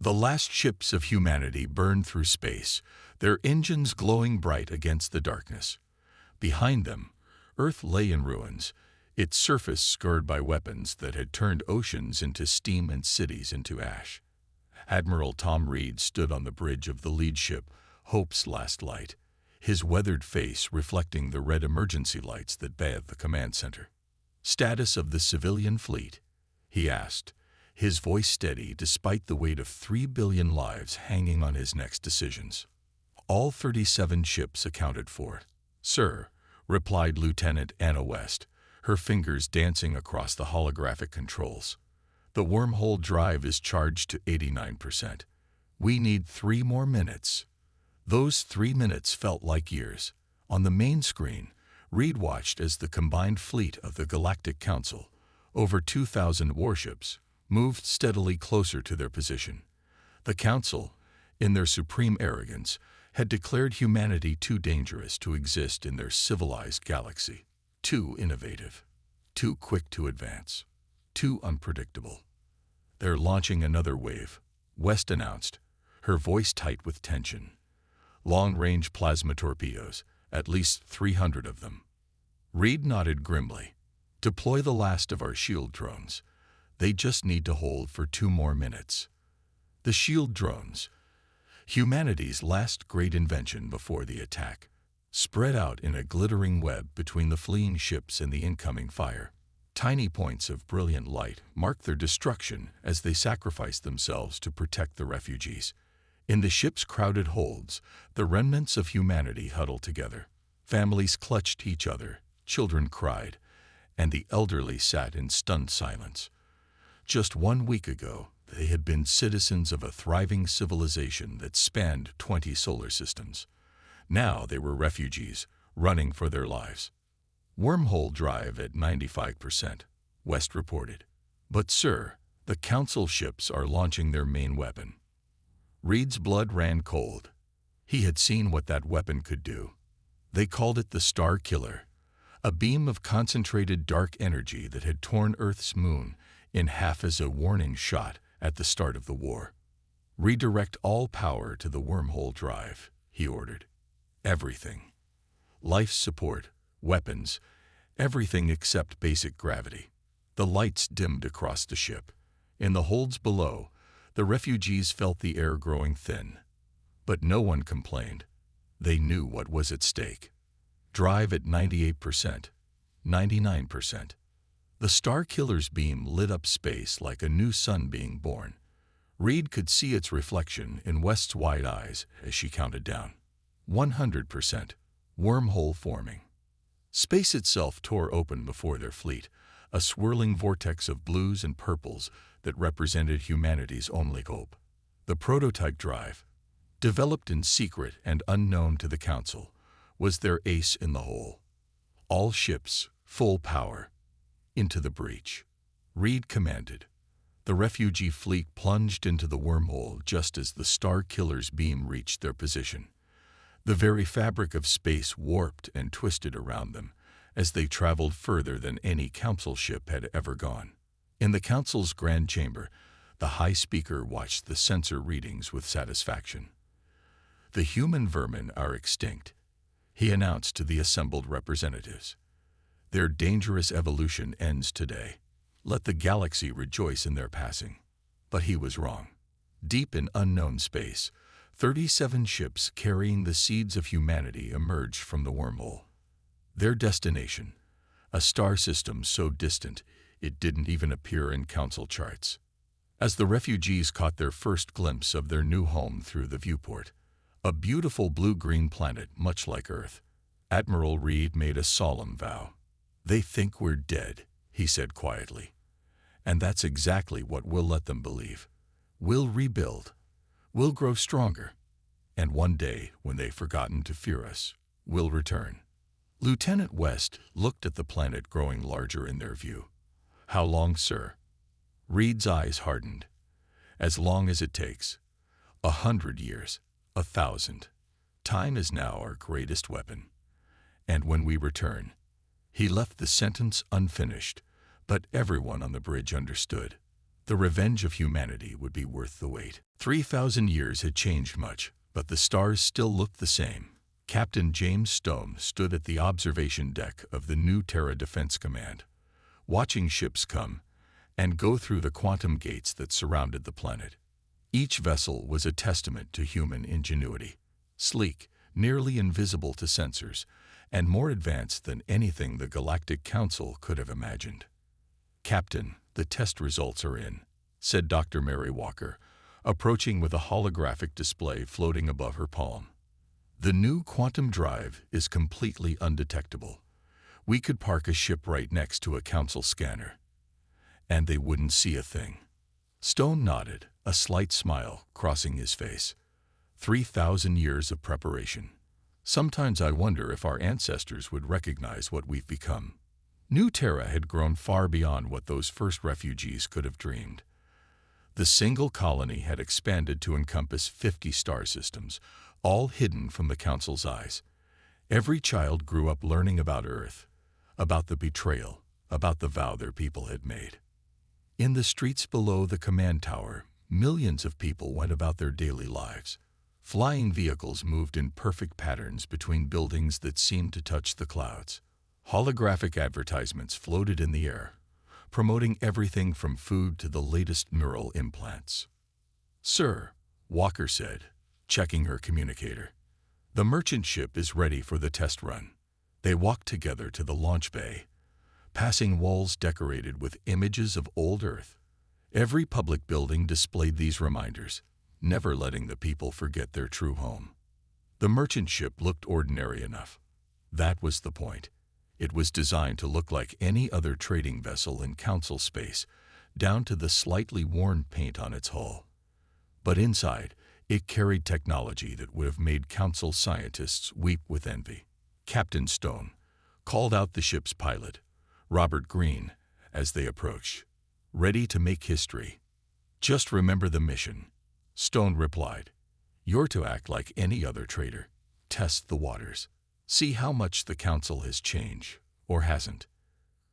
The last ships of humanity burned through space, their engines glowing bright against the darkness. Behind them, Earth lay in ruins, its surface scarred by weapons that had turned oceans into steam and cities into ash. Admiral Tom Reed stood on the bridge of the lead ship, Hope's last light, his weathered face reflecting the red emergency lights that bathed the command center. "Status of the civilian fleet?" he asked, his voice steady despite the weight of 3 billion lives hanging on his next decisions. "All 37 ships accounted for, sir," replied Lieutenant Anna West, her fingers dancing across the holographic controls. "The wormhole drive is charged to 89%. We need 3 more minutes." Those 3 minutes felt like years. On the main screen, Reed watched as the combined fleet of the Galactic Council, over 2,000 warships, moved steadily closer to their position. The Council, in their supreme arrogance, had declared humanity too dangerous to exist in their civilized galaxy, too innovative, too quick to advance, too unpredictable. "They're launching another wave," West announced, her voice tight with tension. "Long-range plasma torpedoes, at least 300 of them." Reed nodded grimly. "Deploy the last of our shield drones. They just need to hold for 2 more minutes." The shield drones, humanity's last great invention before the attack, spread out in a glittering web between the fleeing ships and the incoming fire. Tiny points of brilliant light marked their destruction as they sacrificed themselves to protect the refugees. In the ship's crowded holds, the remnants of humanity huddled together. Families clutched each other, children cried, and the elderly sat in stunned silence. Just 1 week ago, they had been citizens of a thriving civilization that spanned 20 solar systems. Now they were refugees, running for their lives. "Wormhole drive at 95%, West reported. "But sir, the Council ships are launching their main weapon." Reed's blood ran cold. He had seen what that weapon could do. They called it the Star Killer, a beam of concentrated dark energy that had torn Earth's moon in half as a warning shot at the start of the war. "Redirect all power to the wormhole drive," he ordered. "Everything. Life support, weapons, everything except basic gravity." The lights dimmed across the ship. In the holds below, the refugees felt the air growing thin. But no one complained. They knew what was at stake. Drive at 98%, 99%. The Star Killer's beam lit up space like a new sun being born. Reed could see its reflection in West's wide eyes as she counted down. 100%, wormhole forming. Space itself tore open before their fleet, a swirling vortex of blues and purples that represented humanity's only hope. The prototype drive, developed in secret and unknown to the Council, was their ace in the hole. "All ships, full power. Into the breach," Reed commanded. The refugee fleet plunged into the wormhole just as the Star Killer's beam reached their position. The very fabric of space warped and twisted around them as they traveled further than any Council ship had ever gone. In the Council's grand chamber, the High Speaker watched the sensor readings with satisfaction. "The human vermin are extinct," he announced to the assembled representatives. "Their dangerous evolution ends today. Let the galaxy rejoice in their passing." But he was wrong. Deep in unknown space, 37 ships carrying the seeds of humanity emerged from the wormhole. Their destination, a star system so distant it didn't even appear in Council charts. As the refugees caught their first glimpse of their new home through the viewport, a beautiful blue-green planet much like Earth, Admiral Reed made a solemn vow. "They think we're dead," he said quietly. "And that's exactly what we'll let them believe. We'll rebuild. We'll grow stronger. And one day, when they've forgotten to fear us, we'll return." Lieutenant West looked at the planet growing larger in their view. "How long, sir?" Reed's eyes hardened. "As long as it takes. 100 years. 1,000. Time is now our greatest weapon. And when we return." He left the sentence unfinished, but everyone on the bridge understood. The revenge of humanity would be worth the wait. 3,000 years had changed much, but the stars still looked the same. Captain James Stone stood at the observation deck of the New Terra Defense Command, watching ships come and go through the quantum gates that surrounded the planet. Each vessel was a testament to human ingenuity, sleek, nearly invisible to sensors, and more advanced than anything the Galactic Council could have imagined. "Captain, the test results are in," said Dr. Mary Walker, approaching with a holographic display floating above her palm. "The new quantum drive is completely undetectable. We could park a ship right next to a Council scanner, and they wouldn't see a thing." Stone nodded, a slight smile crossing his face. 3,000 years of preparation. Sometimes I wonder if our ancestors would recognize what we've become. New Terra had grown far beyond what those first refugees could have dreamed. The single colony had expanded to encompass 50 star systems, all hidden from the Council's eyes. Every child grew up learning about Earth, about the betrayal, about the vow their people had made. In the streets below the command tower, millions of people went about their daily lives. Flying vehicles moved in perfect patterns between buildings that seemed to touch the clouds. Holographic advertisements floated in the air, promoting everything from food to the latest neural implants. "Sir," Walker said, checking her communicator, "the merchant ship is ready for the test run." They walked together to the launch bay, passing walls decorated with images of old Earth. Every public building displayed these reminders, never letting the people forget their true home. The merchant ship looked ordinary enough. That was the point. It was designed to look like any other trading vessel in Council space, down to the slightly worn paint on its hull. But inside, it carried technology that would have made Council scientists weep with envy. Captain Stone called out the ship's pilot, Robert Green, as they approached. "Ready to make history." "Just remember the mission," Stone replied. "You're to act like any other trader. Test the waters. See how much the Council has changed, or hasn't."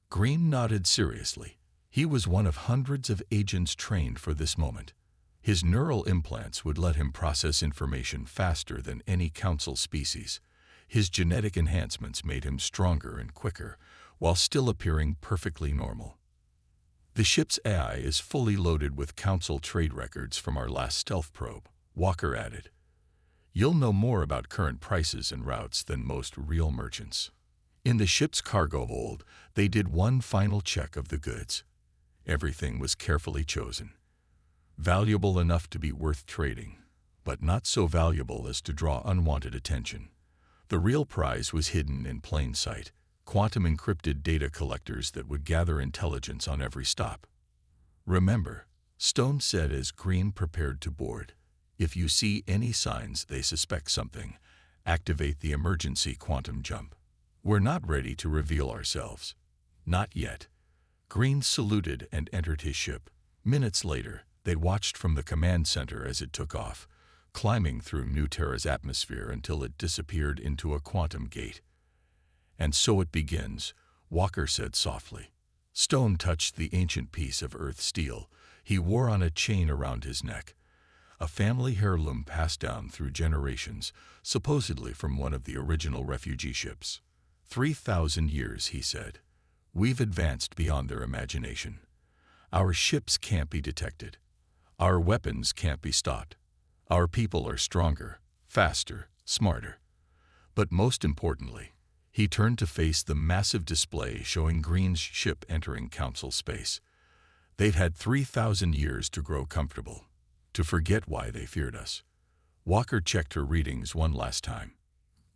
Green nodded seriously. He was one of hundreds of agents trained for this moment. His neural implants would let him process information faster than any Council species. His genetic enhancements made him stronger and quicker, while still appearing perfectly normal. "The ship's AI is fully loaded with Council trade records from our last stealth probe," Walker added. "You'll know more about current prices and routes than most real merchants." In the ship's cargo hold, they did one final check of the goods. Everything was carefully chosen. Valuable enough to be worth trading, but not so valuable as to draw unwanted attention. The real prize was hidden in plain sight, quantum-encrypted data collectors that would gather intelligence on every stop. "Remember," Stone said as Green prepared to board, "if you see any signs they suspect something, activate the emergency quantum jump. We're not ready to reveal ourselves." "Not yet." Green saluted and entered his ship. Minutes later, they watched from the command center as it took off, climbing through New Terra's atmosphere until it disappeared into a quantum gate. "And so it begins," Walker said softly. Stone touched the ancient piece of Earth steel he wore on a chain around his neck, a family heirloom passed down through generations, supposedly from one of the original refugee ships. 3,000 years, he said. "We've advanced beyond their imagination. Our ships can't be detected. Our weapons can't be stopped. Our people are stronger, faster, smarter." But most importantly, he turned to face the massive display showing Green's ship entering Council space. They'd had 3,000 years to grow comfortable, to forget why they feared us. Walker checked her readings one last time.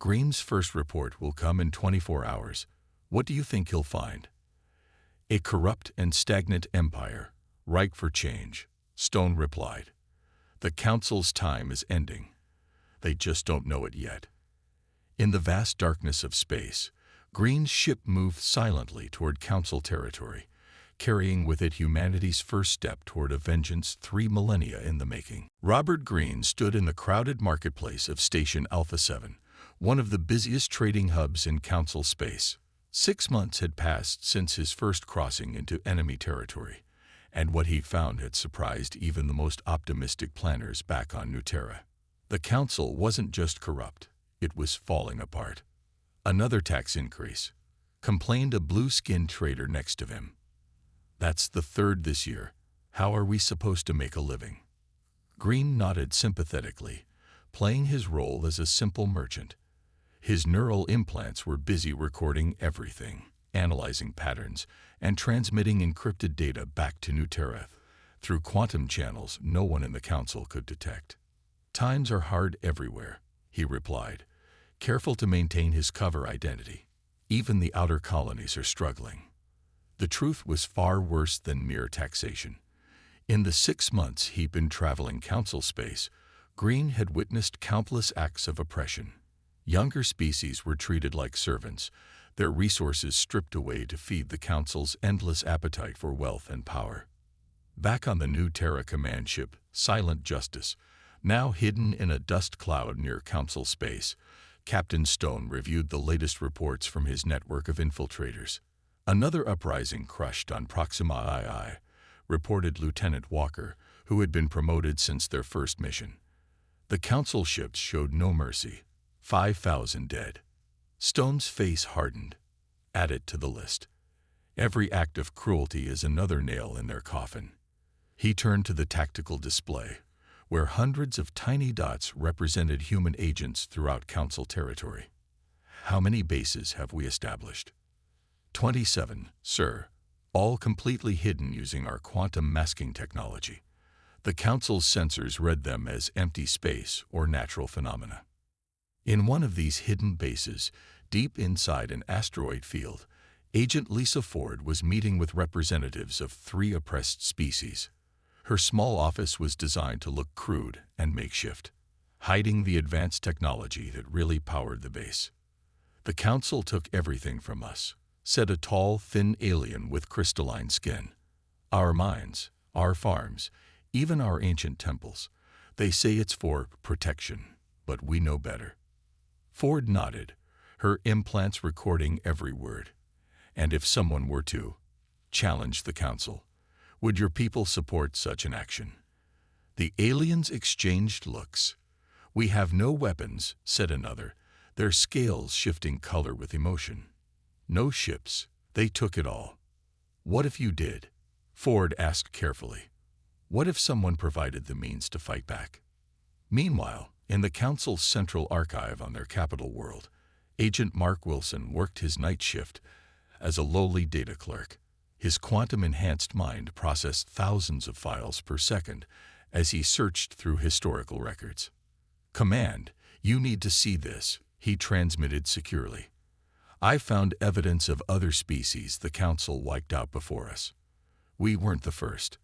"Green's first report will come in 24 hours. What do you think he'll find?" "A corrupt and stagnant empire, ripe for change," Stone replied. "The Council's time is ending. They just don't know it yet." In the vast darkness of space, Green's ship moved silently toward Council territory, carrying with it humanity's first step toward a vengeance 3 millennia in the making. Robert Green stood in the crowded marketplace of Station Alpha 7, one of the busiest trading hubs in Council space. 6 months had passed since his first crossing into enemy territory, And what he found had surprised even the most optimistic planners back on Nuterra. The council wasn't just corrupt, it was falling apart. Another tax increase, complained a blue-skinned trader next to him. That's the third this year. How are we supposed to make a living? Green nodded sympathetically, playing his role as a simple merchant. His neural implants were busy recording everything, analyzing patterns, and transmitting encrypted data back to Nuterra through quantum channels no one in the council could detect. Times are hard everywhere, he replied, careful to maintain his cover identity. Even the outer colonies are struggling. The truth was far worse than mere taxation. In the 6 months he'd been traveling council space, Green had witnessed countless acts of oppression. Younger species were treated like servants, their resources stripped away to feed the council's endless appetite for wealth and power. Back on the Nuterra command ship, Silent Justice, now hidden in a dust cloud near council space, Captain Stone reviewed the latest reports from his network of infiltrators. Another uprising crushed on Proxima II, reported Lieutenant Walker, who had been promoted since their first mission. The council ships showed no mercy. 5,000 dead. Stone's face hardened. Add it to the list. Every act of cruelty is another nail in their coffin. He turned to the tactical display, where hundreds of tiny dots represented human agents throughout council territory. How many bases have we established? 27, sir, all completely hidden using our quantum masking technology. The council's sensors read them as empty space or natural phenomena. In one of these hidden bases, deep inside an asteroid field, Agent Lisa Ford was meeting with representatives of 3 oppressed species. Her small office was designed to look crude and makeshift, hiding the advanced technology that really powered the base. "The council took everything from us," said a tall, thin alien with crystalline skin. "Our mines, our farms, even our ancient temples. They say it's for protection, but we know better." Ford nodded, her implants recording every word. "And if someone were to challenge the council, would your people support such an action?" The aliens exchanged looks. "We have no weapons," said another, their scales shifting color with emotion. "No ships. They took it all." "What if you did?" Ford asked carefully. "What if someone provided the means to fight back?" Meanwhile, in the council's central archive on their capital world, Agent Mark Wilson worked his night shift as a lowly data clerk. His quantum-enhanced mind processed thousands of files per second as he searched through historical records. "Command, you need to see this," he transmitted securely. "I found evidence of other species the council wiped out before us. We weren't the first.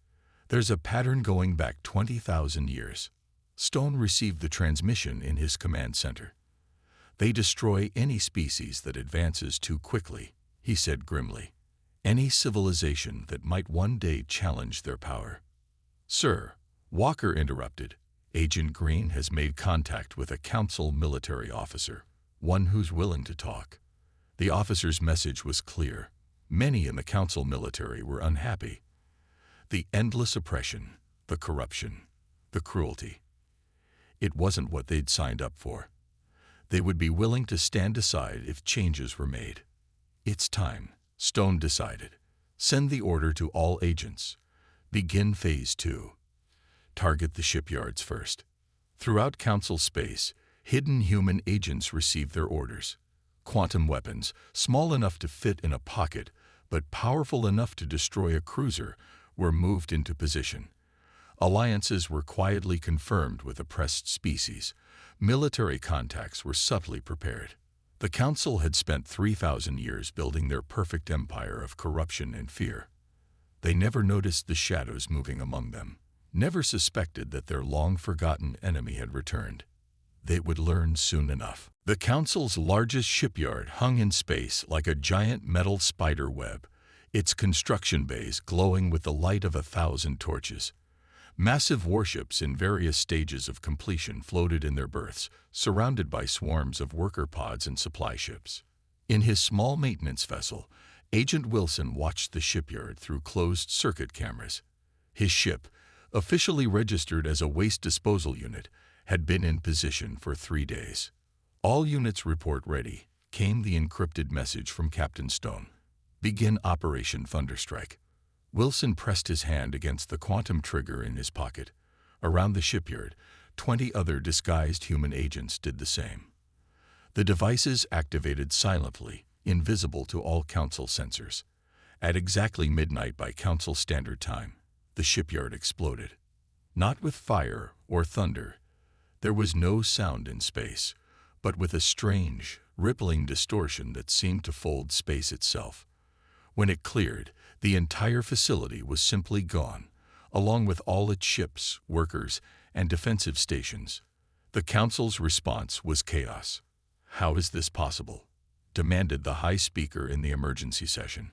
There's a pattern going back 20,000 years." Stone received the transmission in his command center. "They destroy any species that advances too quickly," he said grimly. "Any civilization that might one day challenge their power." "Sir," Walker interrupted, "Agent Green has made contact with a council military officer, one who's willing to talk." The officer's message was clear. Many in the council military were unhappy. The endless oppression, the corruption, the cruelty. It wasn't what they'd signed up for. They would be willing to stand aside if changes were made. "It's time," Stone decided. "Send the order to all agents. Begin Phase 2. Target the shipyards first." Throughout council space, hidden human agents received their orders. Quantum weapons, small enough to fit in a pocket, but powerful enough to destroy a cruiser, were moved into position. Alliances were quietly confirmed with oppressed species. Military contacts were subtly prepared. The council had spent 3,000 years building their perfect empire of corruption and fear. They never noticed the shadows moving among them, never suspected that their long-forgotten enemy had returned. They would learn soon enough. The council's largest shipyard hung in space like a giant metal spider web, its construction bays glowing with the light of 1,000 torches. Massive warships in various stages of completion floated in their berths, surrounded by swarms of worker pods and supply ships. In his small maintenance vessel, Agent Wilson watched the shipyard through closed-circuit cameras. His ship, officially registered as a waste disposal unit, had been in position for 3 days. "All units report ready," came the encrypted message from Captain Stone. "Begin Operation Thunderstrike." Wilson pressed his hand against the quantum trigger in his pocket. Around the shipyard, 20 other disguised human agents did the same. The devices activated silently, invisible to all Council sensors. At exactly midnight by Council Standard Time, the shipyard exploded. Not with fire or thunder. There was no sound in space, but with a strange, rippling distortion that seemed to fold space itself. When it cleared, the entire facility was simply gone, along with all its ships, workers, and defensive stations. The Council's response was chaos. "How is this possible?" demanded the high speaker in the emergency session.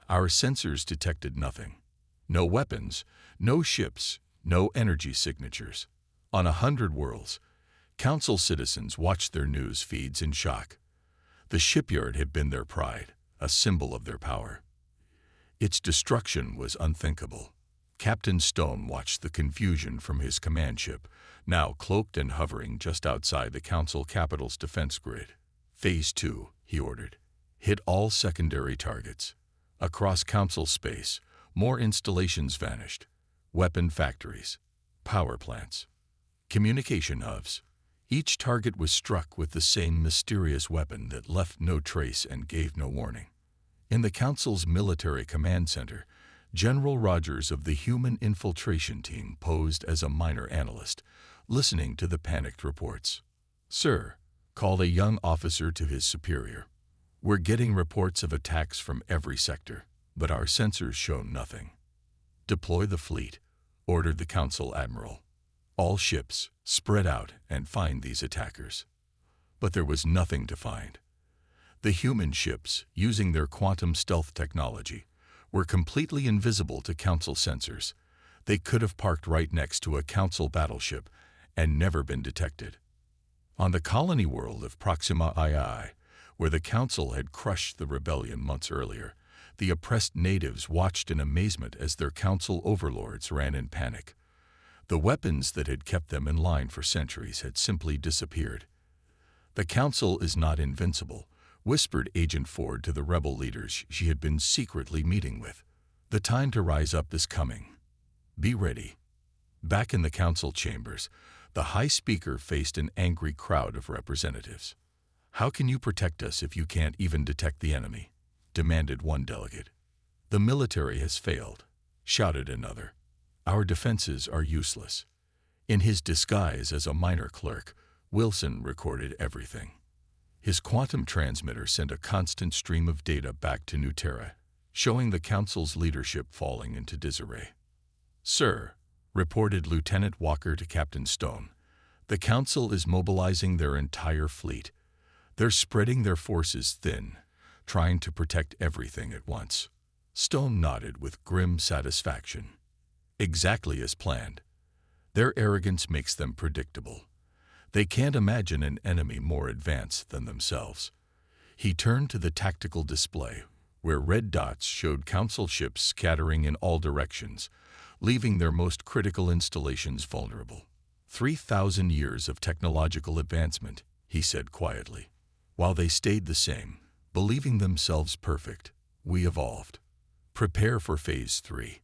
"Our sensors detected nothing. No weapons, no ships, no energy signatures. On 100 worlds, Council citizens watched their news feeds in shock. The shipyard had been their pride, a symbol of their power. Its destruction was unthinkable." Captain Stone watched the confusion from his command ship, now cloaked and hovering just outside the Council capital's defense grid. "Phase 2, he ordered. "Hit all secondary targets." Across Council space, more installations vanished. Weapon factories, power plants, communication hubs. Each target was struck with the same mysterious weapon that left no trace and gave no warning. In the Council's military command center, General Rogers of the Human Infiltration Team posed as a minor analyst, listening to the panicked reports. "Sir," called a young officer to his superior, "we're getting reports of attacks from every sector, but our sensors show nothing." "Deploy the fleet," ordered the Council Admiral. "All ships, spread out and find these attackers." But there was nothing to find. The human ships, using their quantum stealth technology, were completely invisible to Council sensors. They could have parked right next to a Council battleship and never been detected. On the colony world of Proxima II, where the Council had crushed the rebellion months earlier, the oppressed natives watched in amazement as their Council overlords ran in panic. The weapons that had kept them in line for centuries had simply disappeared. "The Council is not invincible," whispered Agent Ford to the rebel leaders she had been secretly meeting with. "The time to rise up is coming. Be ready." Back in the Council chambers, the High Speaker faced an angry crowd of representatives. "How can you protect us if you can't even detect the enemy?" demanded one delegate. "The military has failed," shouted another. "Our defenses are useless." In his disguise as a minor clerk, Wilson recorded everything. His quantum transmitter sent a constant stream of data back to New Terra, showing the Council's leadership falling into disarray. "Sir," reported Lieutenant Walker to Captain Stone, "the Council is mobilizing their entire fleet. They're spreading their forces thin, trying to protect everything at once." Stone nodded with grim satisfaction. "Exactly as planned. Their arrogance makes them predictable. They can't imagine an enemy more advanced than themselves." He turned to the tactical display, where red dots showed Council ships scattering in all directions, leaving their most critical installations vulnerable. 3,000 years of technological advancement," he said quietly. "While they stayed the same, believing themselves perfect, we evolved. Prepare for Phase 3.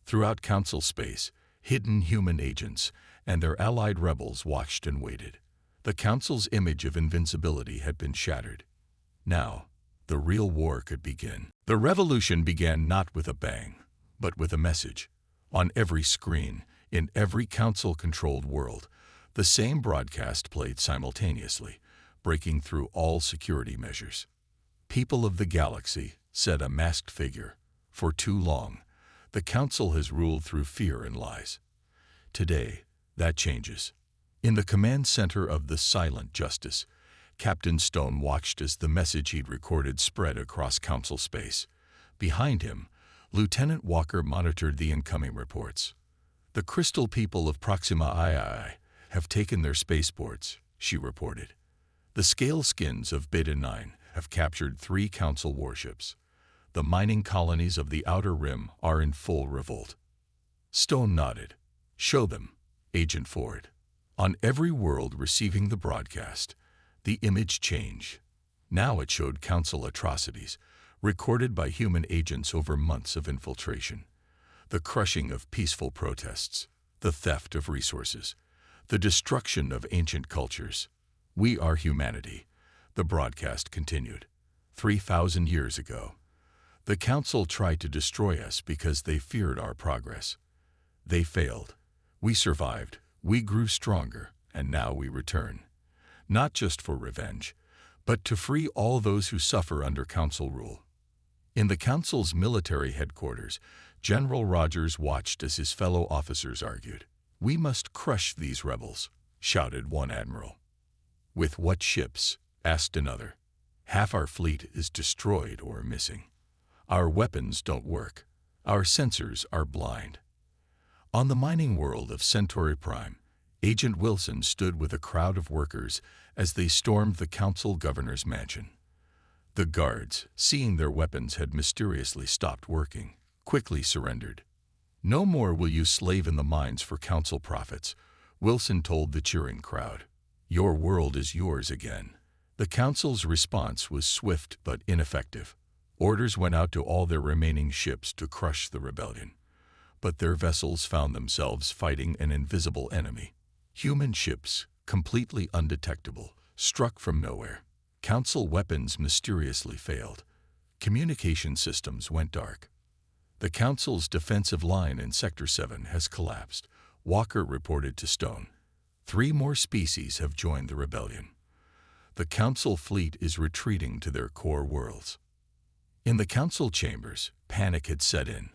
Throughout Council space, hidden human agents and their allied rebels watched and waited. The Council's image of invincibility had been shattered. Now, the real war could begin. The revolution began not with a bang, but with a message. On every screen, in every Council-controlled world, the same broadcast played simultaneously, breaking through all security measures. "People of the galaxy," said a masked figure, "for too long, the Council has ruled through fear and lies. Today, that changes." In the command center of the Silent Justice, Captain Stone watched as the message he'd recorded spread across Council space. Behind him, Lieutenant Walker monitored the incoming reports. "The crystal people of Proxima II have taken their spaceports," she reported. "The scale skins of Beta 9 have captured 3 Council warships. The mining colonies of the Outer Rim are in full revolt." Stone nodded. Show them, Agent Ford. On every world receiving the broadcast, the image changed. Now it showed Council atrocities, recorded by human agents over months of infiltration. The crushing of peaceful protests, the theft of resources, the destruction of ancient cultures. We are humanity, the broadcast continued. 3,000 years ago, the Council tried to destroy us because they feared our progress. They failed. We survived, we grew stronger, and now we return. Not just for revenge, but to free all those who suffer under Council rule. In the Council's military headquarters, General Rogers watched as his fellow officers argued. "We must crush these rebels," shouted one admiral. "With what ships?" asked another. "Half our fleet is destroyed or missing. Our weapons don't work. Our sensors are blind." On the mining world of Centauri Prime, Agent Wilson stood with a crowd of workers as they stormed the Council governor's mansion. The guards, seeing their weapons had mysteriously stopped working, quickly surrendered. "No more will you slave in the mines for Council profits," Wilson told the cheering crowd. "Your world is yours again." The Council's response was swift but ineffective. Orders went out to all their remaining ships to crush the rebellion. But their vessels found themselves fighting an invisible enemy. Human ships, completely undetectable, struck from nowhere. Council weapons mysteriously failed. Communication systems went dark. "The Council's defensive line in Sector 7 has collapsed," Walker reported to Stone. 3 more species have joined the rebellion. The Council fleet is retreating to their core worlds. In the Council chambers, panic had set in.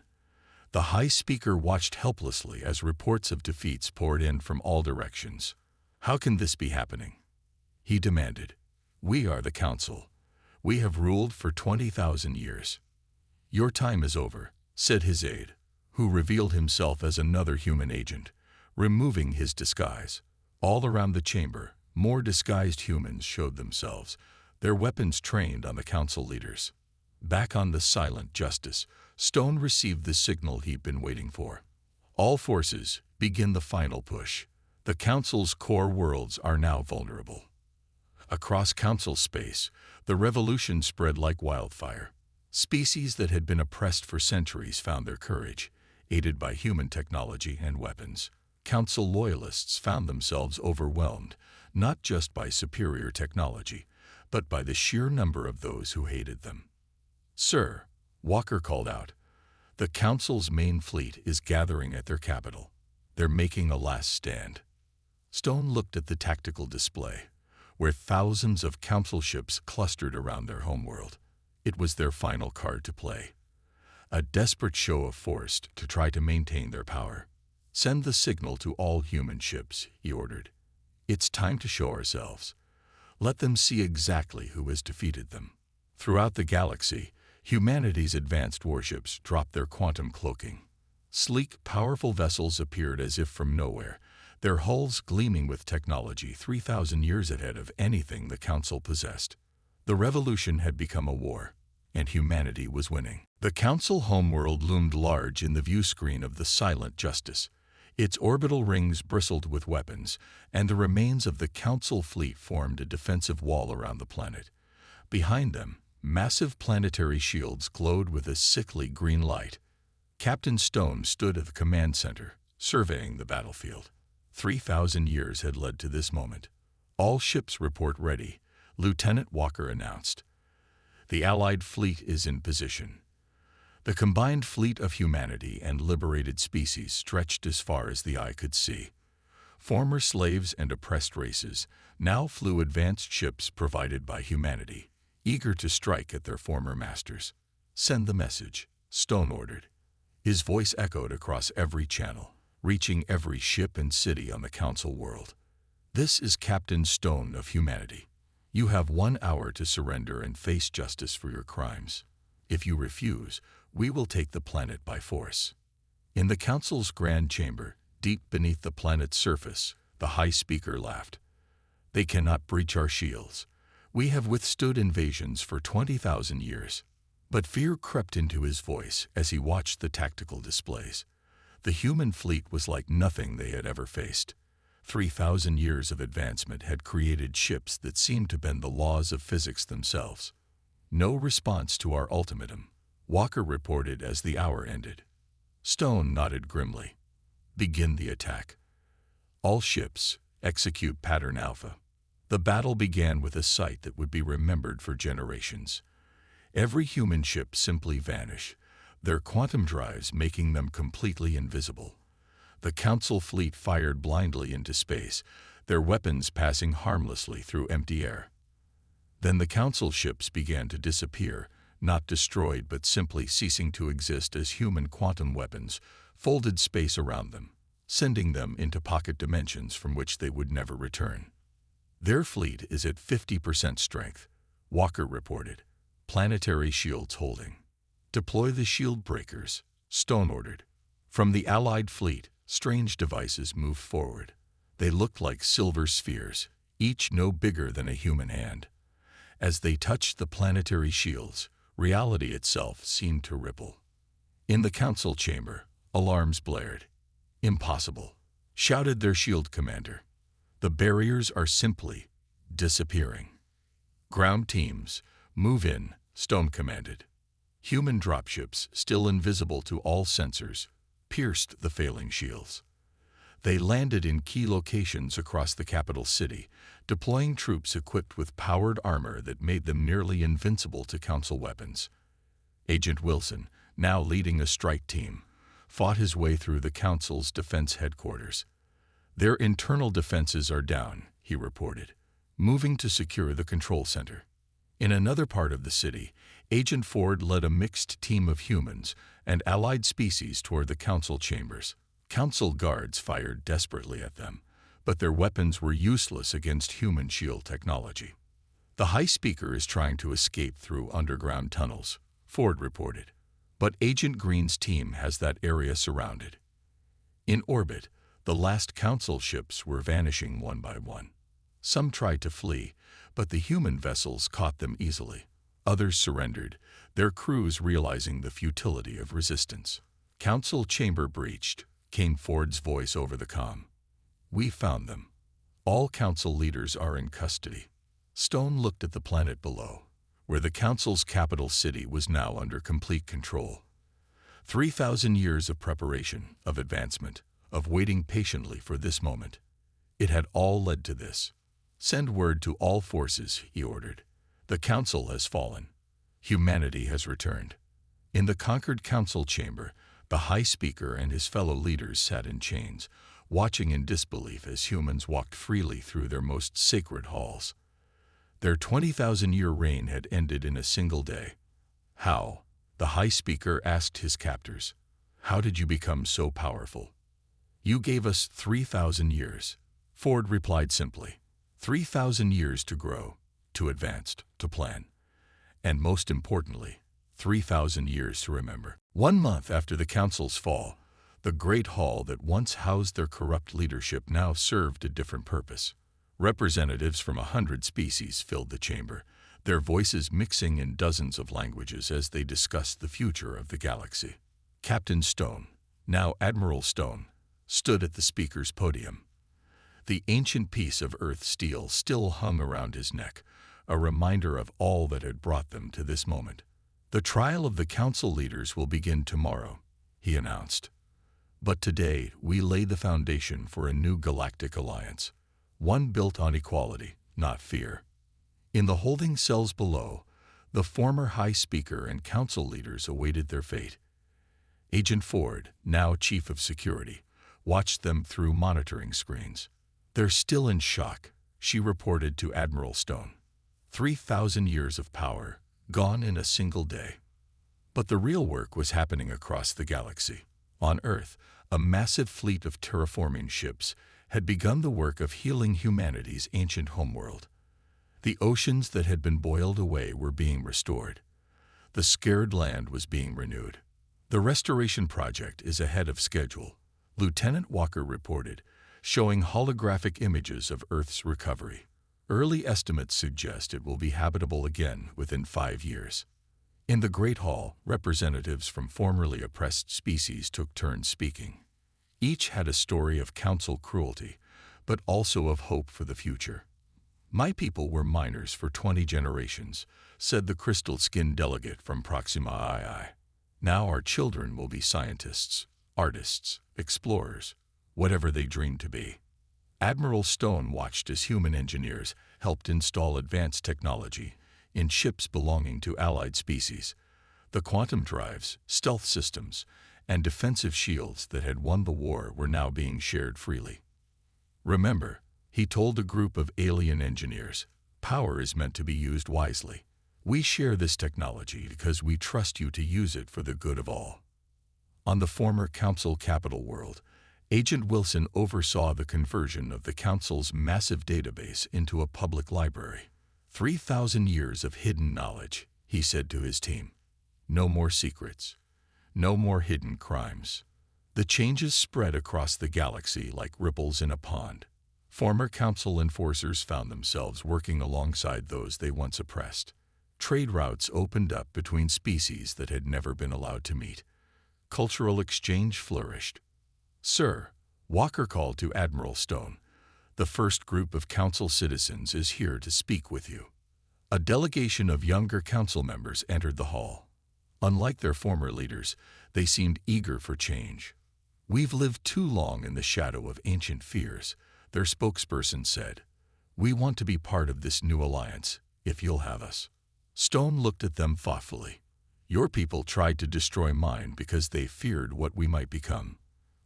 The High Speaker watched helplessly as reports of defeats poured in from all directions. "How can this be happening?" he demanded. "We are the Council. We have ruled for 20,000 years." "Your time is over," said his aide, who revealed himself as another human agent, removing his disguise. All around the chamber, more disguised humans showed themselves, their weapons trained on the Council leaders. Back on the Silent Justice, Stone received the signal he'd been waiting for. "All forces, begin the final push. The Council's core worlds are now vulnerable." Across Council space, the revolution spread like wildfire. Species that had been oppressed for centuries found their courage, aided by human technology and weapons. Council loyalists found themselves overwhelmed, not just by superior technology, but by the sheer number of those who hated them. "Sir," Walker called out, "the Council's main fleet is gathering at their capital. They're making a last stand." Stone looked at the tactical display, where thousands of Council ships clustered around their homeworld. It was their final card to play. A desperate show of force to try to maintain their power. "Send the signal to all human ships," he ordered. "It's time to show ourselves. Let them see exactly who has defeated them." Throughout the galaxy, humanity's advanced warships dropped their quantum cloaking. Sleek, powerful vessels appeared as if from nowhere, their hulls gleaming with technology 3,000 years ahead of anything the Council possessed. The revolution had become a war, and humanity was winning. The Council homeworld loomed large in the view screen of the Silent Justice. Its orbital rings bristled with weapons, and the remains of the Council fleet formed a defensive wall around the planet. Behind them, massive planetary shields glowed with a sickly green light. Captain Stone stood at the command center, surveying the battlefield. 3,000 years had led to this moment. "All ships report ready," Lieutenant Walker announced. "The Allied fleet is in position." The combined fleet of humanity and liberated species stretched as far as the eye could see. Former slaves and oppressed races now flew advanced ships provided by humanity, eager to strike at their former masters. "Send the message," Stone ordered. His voice echoed across every channel, reaching every ship and city on the Council world. "This is Captain Stone of humanity. You have 1 hour to surrender and face justice for your crimes. If you refuse, we will take the planet by force." In the Council's grand chamber, deep beneath the planet's surface, the High Speaker laughed. "They cannot breach our shields. We have withstood invasions for 20,000 years." But fear crept into his voice as he watched the tactical displays. The human fleet was like nothing they had ever faced. 3,000 years of advancement had created ships that seemed to bend the laws of physics themselves. No response to our ultimatum, Walker reported as the hour ended. Stone nodded grimly. Begin the attack. All ships, execute Pattern Alpha. The battle began with a sight that would be remembered for generations. Every human ship simply vanished, their quantum drives making them completely invisible. The Council fleet fired blindly into space, their weapons passing harmlessly through empty air. Then the Council ships began to disappear, not destroyed but simply ceasing to exist as human quantum weapons folded space around them, sending them into pocket dimensions from which they would never return. Their fleet is at 50% strength, Walker reported, planetary shields holding. Deploy the shield breakers, Stone ordered. From the Allied fleet, strange devices moved forward. They looked like silver spheres, each no bigger than a human hand. As they touched the planetary shields, reality itself seemed to ripple. In the Council chamber, alarms blared. Impossible, shouted their shield commander. The barriers are simply disappearing. Ground teams, move in, Stone commanded. Human dropships, still invisible to all sensors, pierced the failing shields. They landed in key locations across the capital city, deploying troops equipped with powered armor that made them nearly invincible to Council weapons. Agent Wilson, now leading a strike team, fought his way through the Council's defense headquarters. Their internal defenses are down, he reported, moving to secure the control center. In another part of the city, Agent Ford led a mixed team of humans and allied species toward the Council chambers. Council guards fired desperately at them, but their weapons were useless against human shield technology. The High Speaker is trying to escape through underground tunnels, Ford reported, but Agent Green's team has that area surrounded. In orbit, the last Council ships were vanishing one by one. Some tried to flee, but the human vessels caught them easily. Others surrendered, their crews realizing the futility of resistance. Council chamber breached, came Ford's voice over the comm. We found them. All Council leaders are in custody. Stone looked at the planet below, where the Council's capital city was now under complete control. 3,000 years of preparation, of advancement, of waiting patiently for this moment. It had all led to this. Send word to all forces, he ordered. The Council has fallen. Humanity has returned. In the conquered Council chamber, the High Speaker and his fellow leaders sat in chains, watching in disbelief as humans walked freely through their most sacred halls. Their 20,000-year reign had ended in a single day. How? The High Speaker asked his captors. How did you become so powerful? You gave us 3,000 years. Ford replied simply. 3,000 years to grow, to advance, to plan. And most importantly, 3,000 years to remember. 1 month after the Council's fall, the Great Hall that once housed their corrupt leadership now served a different purpose. Representatives from 100 species filled the chamber, their voices mixing in dozens of languages as they discussed the future of the galaxy. Captain Stone, now Admiral Stone, stood at the speaker's podium. The ancient piece of Earth steel still hung around his neck, a reminder of all that had brought them to this moment. The trial of the Council leaders will begin tomorrow, he announced. But today we lay the foundation for a new galactic alliance, one built on equality, not fear. In the holding cells below, the former High Speaker and Council leaders awaited their fate. Agent Ford, now Chief of Security, watched them through monitoring screens. They're still in shock, she reported to Admiral Stone. 3,000 years of power, gone in a single day. But the real work was happening across the galaxy. On Earth, a massive fleet of terraforming ships had begun the work of healing humanity's ancient homeworld. The oceans that had been boiled away were being restored. The scarred land was being renewed. The restoration project is ahead of schedule, Lieutenant Walker reported, showing holographic images of Earth's recovery. Early estimates suggest it will be habitable again within 5 years. In the Great Hall, representatives from formerly oppressed species took turns speaking. Each had a story of council cruelty, but also of hope for the future. "My people were miners for 20 generations," said the crystal-skinned delegate from Proxima II. "Now our children will be scientists, artists, explorers, whatever they dream to be." Admiral Stone watched as human engineers helped install advanced technology in ships belonging to allied species. The quantum drives, stealth systems, and defensive shields that had won the war were now being shared freely. "Remember," he told a group of alien engineers, "power is meant to be used wisely. We share this technology because we trust you to use it for the good of all." On the former Council capital world, Agent Wilson oversaw the conversion of the Council's massive database into a public library. 3,000 years of hidden knowledge, he said to his team. No more secrets. No more hidden crimes. The changes spread across the galaxy like ripples in a pond. Former Council enforcers found themselves working alongside those they once oppressed. Trade routes opened up between species that had never been allowed to meet. Cultural exchange flourished. "Sir," Walker called to Admiral Stone, "the first group of Council citizens is here to speak with you." A delegation of younger Council members entered the hall. Unlike their former leaders, they seemed eager for change. "We've lived too long in the shadow of ancient fears," their spokesperson said. "We want to be part of this new alliance, if you'll have us." Stone looked at them thoughtfully. "Your people tried to destroy mine because they feared what we might become.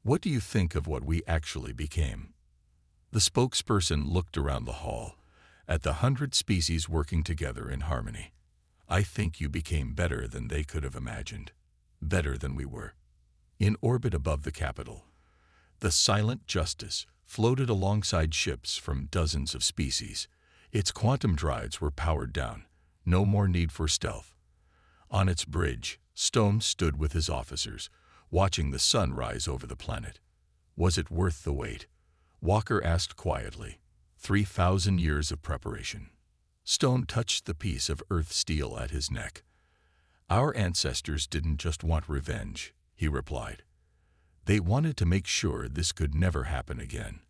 What do you think of what we actually became?" The spokesperson looked around the hall, at the 100 species working together in harmony. "I think you became better than they could have imagined. Better than we were." In orbit above the capital, the Silent Justice floated alongside ships from dozens of species. Its quantum drives were powered down. No more need for stealth. On its bridge, Stone stood with his officers, watching the sun rise over the planet. "Was it worth the wait?" Walker asked quietly. 3,000 years of preparation. Stone touched the piece of earth steel at his neck. "Our ancestors didn't just want revenge," he replied. "They wanted to make sure this could never happen again.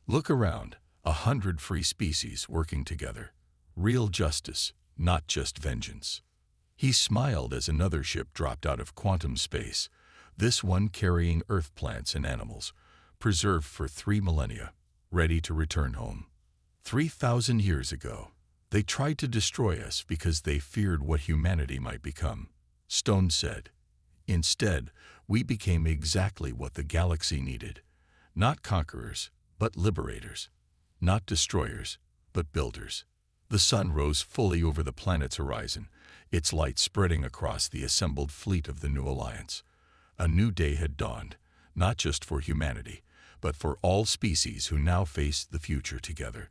Look around, 100 free species working together. Real justice, not just vengeance." He smiled as another ship dropped out of quantum space, this one carrying Earth plants and animals, preserved for 3 millennia, ready to return home. 3,000 years ago, they tried to destroy us because they feared what humanity might become, Stone said. Instead, we became exactly what the galaxy needed. Not conquerors, but liberators. Not destroyers, but builders. The sun rose fully over the planet's horizon, its light spreading across the assembled fleet of the new alliance. A new day had dawned, not just for humanity, but for all species who now faced the future together.